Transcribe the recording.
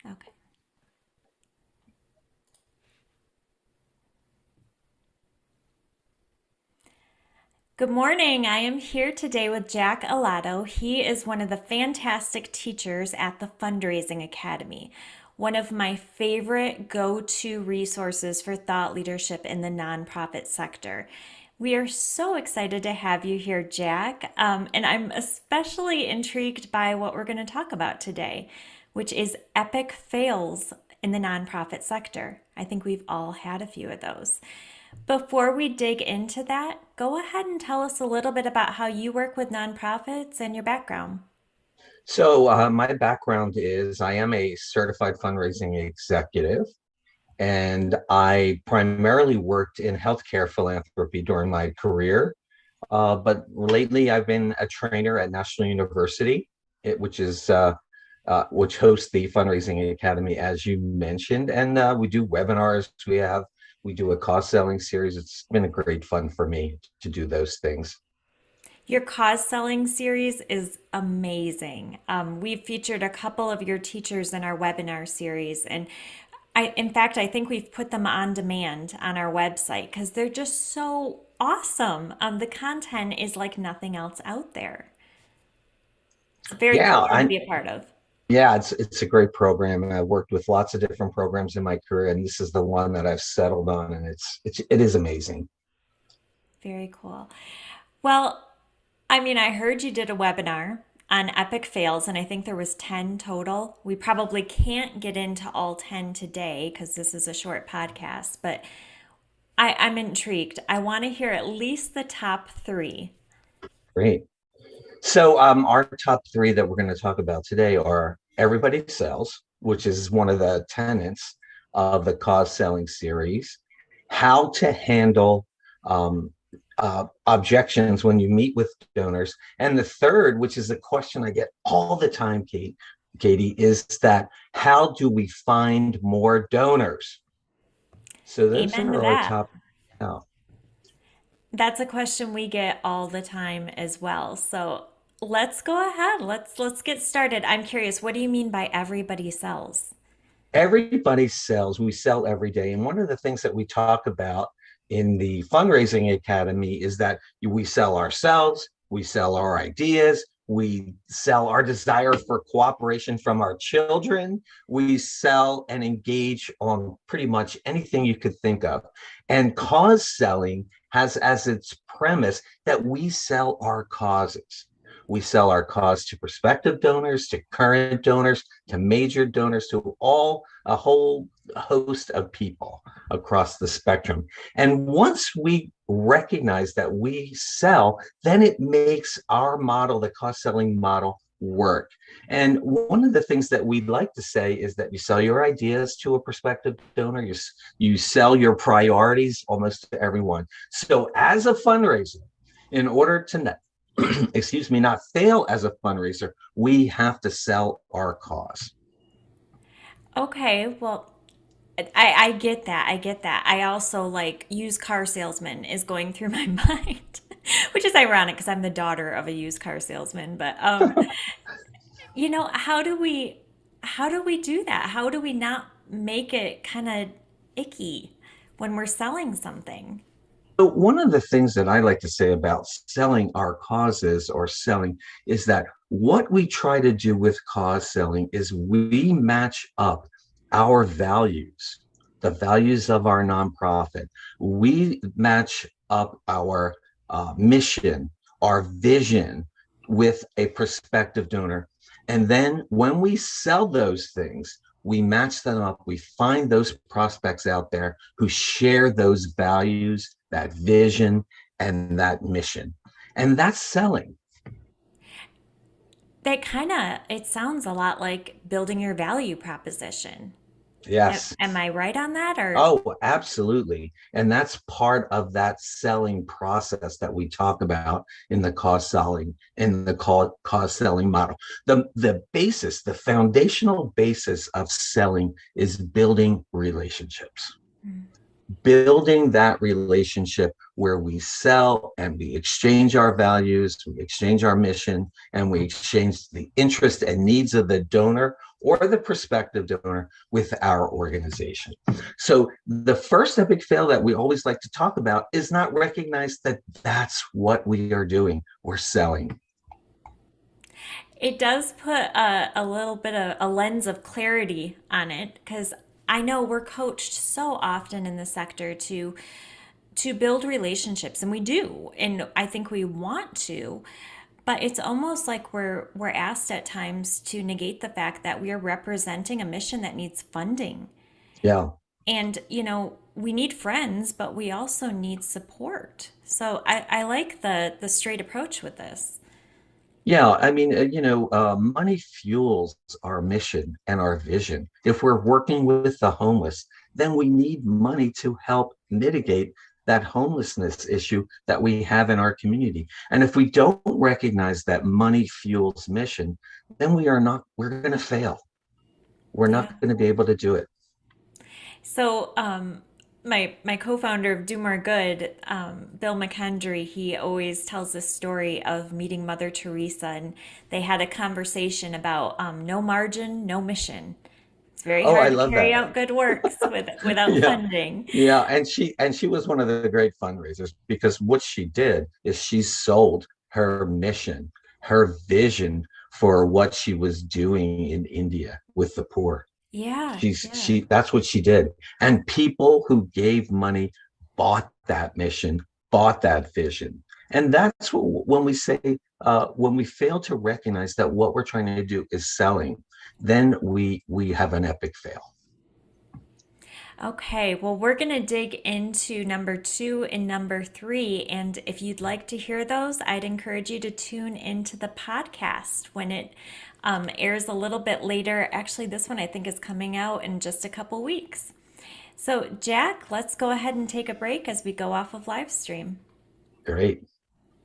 Okay. Good morning. I am here today with Jack Alato. He is one of the fantastic teachers at the Fundraising Academy, one of my favorite go to resources for thought leadership in the nonprofit sector. We are so excited to have you here, Jack. And I'm especially intrigued by what we're going to talk about today, which is epic fails in the nonprofit sector. I think we've all had a few of those. Before we dig into that, go ahead and tell us a little bit about how you work with nonprofits and your background. My background is I am a certified fundraising executive, and I primarily worked in healthcare philanthropy during my career. But lately, I've been a trainer at National University, which hosts the Fundraising Academy, as you mentioned, and we do webinars. We do a cost selling series. It's been a great fun for me to do those things. Your cause selling series is amazing. We've featured a couple of your teachers in our webinar series, and in fact, I think we've put them on demand on our website because they're just so awesome. The content is like nothing else out there. It's very Yeah, cool to I be a part of. Yeah, it's a great program, and I've worked with lots of different programs in my career, and this is the one that I've settled on, and it is amazing. Very cool. Well, I mean, I heard you did a webinar on epic fails, and I think there was 10 total. We probably can't get into all 10 today because this is a short podcast, but I'm intrigued. I want to hear at least the top three. Great. Our top three that we're going to talk about today are Everybody Sells, which is one of the tenets of the cause selling series, how to handle um, objections when you meet with donors, and the third, which is a question I get all the time, Katie, is that how do we find more donors? So those Amen to are our that. top. uh, That's a question we get all the time as well. So let's go ahead. Let's get started. I'm curious, what do you mean by everybody sells? Everybody sells. We sell every day. And one of the things that we talk about in the fundraising academy is that we sell ourselves, we sell our ideas, we sell our desire for cooperation from our children, we sell and engage on pretty much anything you could think of. And cause selling has as its premise that we sell our causes. We sell our cause to prospective donors, to current donors, to major donors, to a whole host of people across the spectrum. And once we recognize that we sell, then it makes our model, the cost selling model, work. And one of the things that we'd like to say is that you sell your ideas to a prospective donor, you sell your priorities almost to everyone. So as a fundraiser, in order to excuse me, not fail as a fundraiser, we have to sell our cause. Okay, well, I get that. I get that. I also like used car salesman is going through my mind, which is ironic because I'm the daughter of a used car salesman. But how do we do that? How do we not make it kind of icky when we're selling something? So one of the things that I like to say about selling our causes or selling is that what we try to do with cause selling is we match up our values, the values of our nonprofit. We match up our mission, our vision with a prospective donor. And then when we sell those things, we match them up. We find those prospects out there who share those values, that vision, and that mission. And that's selling. It sounds a lot like building your value proposition. Yes. Am I right on that? Or Oh, absolutely. And that's part of that selling process that we talk about in the cost selling model. The basis, the foundational basis of selling is building relationships. Building that relationship where we sell and we exchange our values, we exchange our mission, and we exchange the interest and needs of the donor or the prospective donor with our organization. So the first epic fail that we always like to talk about is not recognize that that's what we are doing. We're selling. It does put a little bit of a lens of clarity on it because I know we're coached so often in the sector to build relationships, and we do, and I think we want to, but it's almost like we're asked at times to negate the fact that we are representing a mission that needs funding. Yeah. And, we need friends, but we also need support. So I like the straight approach with this. Yeah, I mean, money fuels our mission and our vision. If we're working with the homeless, then we need money to help mitigate that homelessness issue that we have in our community. And if we don't recognize that money fuels mission, then we're going to fail. We're Yeah. not going to be able to do it. So, my co-founder of Do More Good, Bill McKendry, he always tells this story of meeting Mother Teresa, and they had a conversation about no margin, no mission. It's very Oh, I hard to love carry that. out good works without Yeah. funding. Yeah, and she was one of the great fundraisers because what she did is she sold her mission, her vision for what she was doing in India with the poor. Yeah, yeah. She that's what she did. And people who gave money bought that mission, bought that vision. And that's what, when we say when we fail to recognize that what we're trying to do is selling, then we have an epic fail. Okay, well, we're going to dig into number two and number three. And if you'd like to hear those, I'd encourage you to tune into the podcast when it airs a little bit later. Actually, this one I think is coming out in just a couple weeks. So, Jack, let's go ahead and take a break as we go off of live stream. Great.